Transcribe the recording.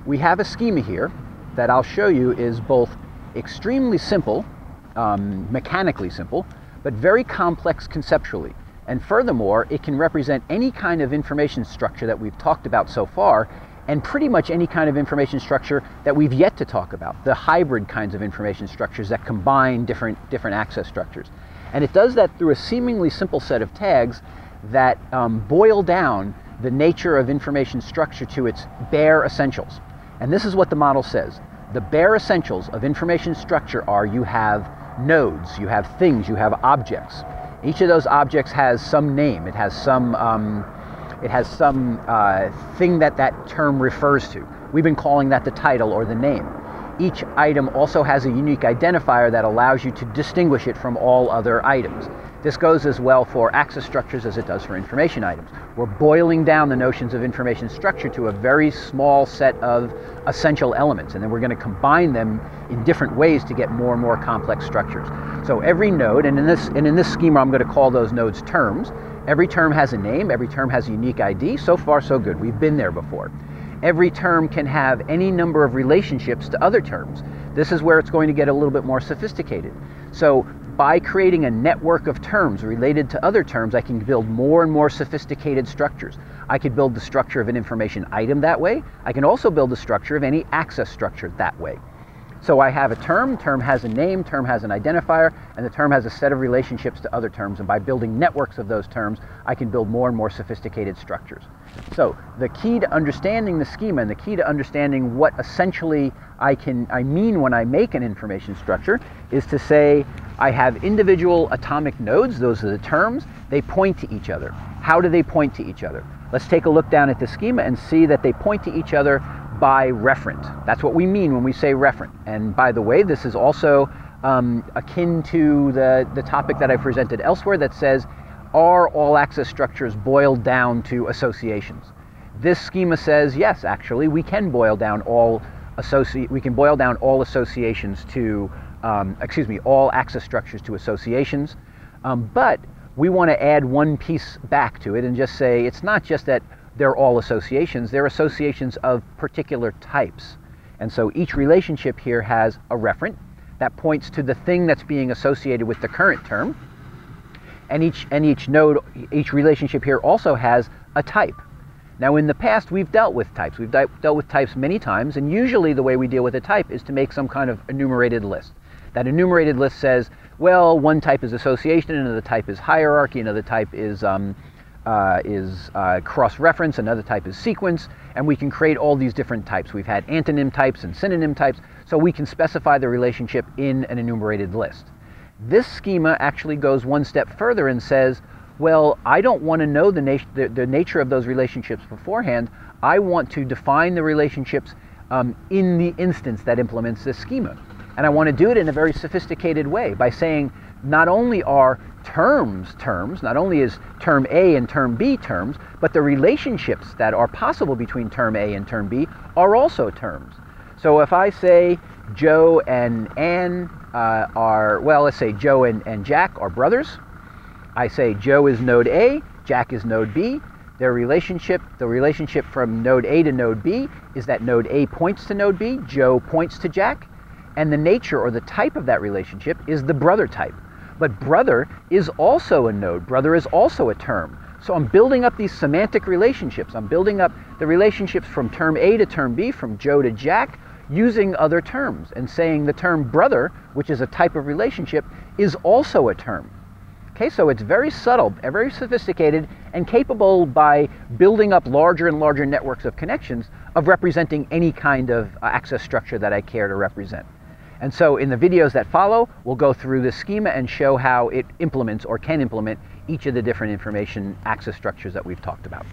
we have a schema here that I'll show you is both extremely simple, mechanically simple, but very complex conceptually. And furthermore, it can represent any kind of information structure that we've talked about so far, and pretty much any kind of information structure that we've yet to talk about, the hybrid kinds of information structures that combine different access structures. And it does that through a seemingly simple set of tags that boil down the nature of information structure to its bare essentials. And this is what the model says. The bare essentials of information structure are: you have nodes, you have things, you have objects. Each of those objects has some name. It has some thing that term refers to. We've been calling that the title or the name. Each item also has a unique identifier that allows you to distinguish it from all other items. This goes as well for access structures as it does for information items. We're boiling down the notions of information structure to a very small set of essential elements, and then we're going to combine them in different ways to get more and more complex structures. So every node, and in this schema I'm going to call those nodes terms. Every term has a name, every term has a unique ID. So far so good, we've been there before. Every term can have any number of relationships to other terms. This is where it's going to get a little bit more sophisticated. So by creating a network of terms related to other terms, I can build more and more sophisticated structures. I could build the structure of an information item that way. I can also build the structure of any access structure that way. So I have a term has a name, term has an identifier, and the term has a set of relationships to other terms. And by building networks of those terms, I can build more and more sophisticated structures. So the key to understanding the schema and the key to understanding what essentially I mean when I make an information structure is to say I have individual atomic nodes. Those are the terms. They point to each other. How do they point to each other? Let's take a look down at the schema and see that they point to each other by referent. That's what we mean when we say referent. And by the way, this is also akin to the topic that I presented elsewhere that says, are all access structures boiled down to associations? This schema says, yes, actually, we can boil down all associations to, all access structures to associations. But we want to add one piece back to it and just say, it's not just that they're all associations, they're associations of particular types. And so each relationship here has a referent that points to the thing that's being associated with the current term. And each relationship here also has a type. Now in the past we've dealt with types. We've dealt with types many times, and usually the way we deal with a type is to make some kind of enumerated list. That enumerated list says, well, one type is association, another type is hierarchy, another type is cross-reference, another type is sequence, and we can create all these different types. We've had antonym types and synonym types, so we can specify the relationship in an enumerated list. This schema actually goes one step further and says, well, I don't want to know the nature of those relationships beforehand. I want to define the relationships in the instance that implements this schema. And I want to do it in a very sophisticated way by saying not only are terms, not only is term A and term B terms, but the relationships that are possible between term A and term B are also terms. So if I say Joe and Ann let's say Joe and Jack are brothers. I say Joe is node A, Jack is node B. The relationship from node A to node B is that node A points to node B, Joe points to Jack, and the nature or the type of that relationship is the brother type. But brother is also a node. Brother is also a term. So I'm building up these semantic relationships. I'm building up the relationships from term A to term B, from Joe to Jack, using other terms and saying the term brother, which is a type of relationship, is also a term. Okay, so it's very subtle, very sophisticated, and capable by building up larger and larger networks of connections of representing any kind of access structure that I care to represent. And so in the videos that follow, we'll go through this schema and show how it implements or can implement each of the different information access structures that we've talked about.